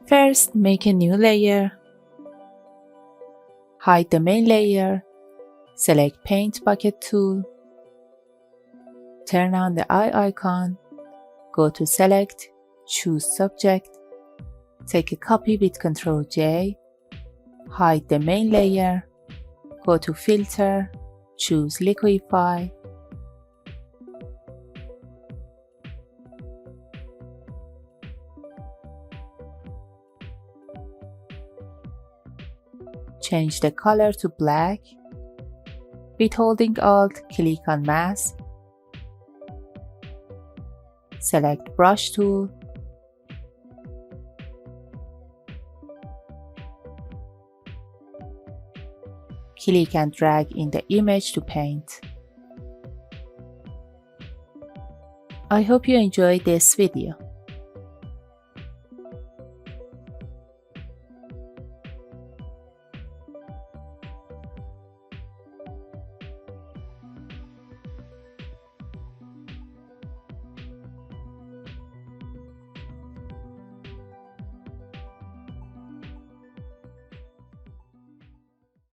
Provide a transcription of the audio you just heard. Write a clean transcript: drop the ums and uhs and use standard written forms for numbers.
First, make a new layer. Hide the main layer. Select Paint Bucket tool. Turn on the eye icon. Go to Select, choose Subject. Take a copy with Ctrl J. Hide the main layer. Go to Filter, choose Liquify. Change the color to black. With holding Alt, click on Mask. Select Brush tool. Click and drag in the image to paint. I hope you enjoyed this video.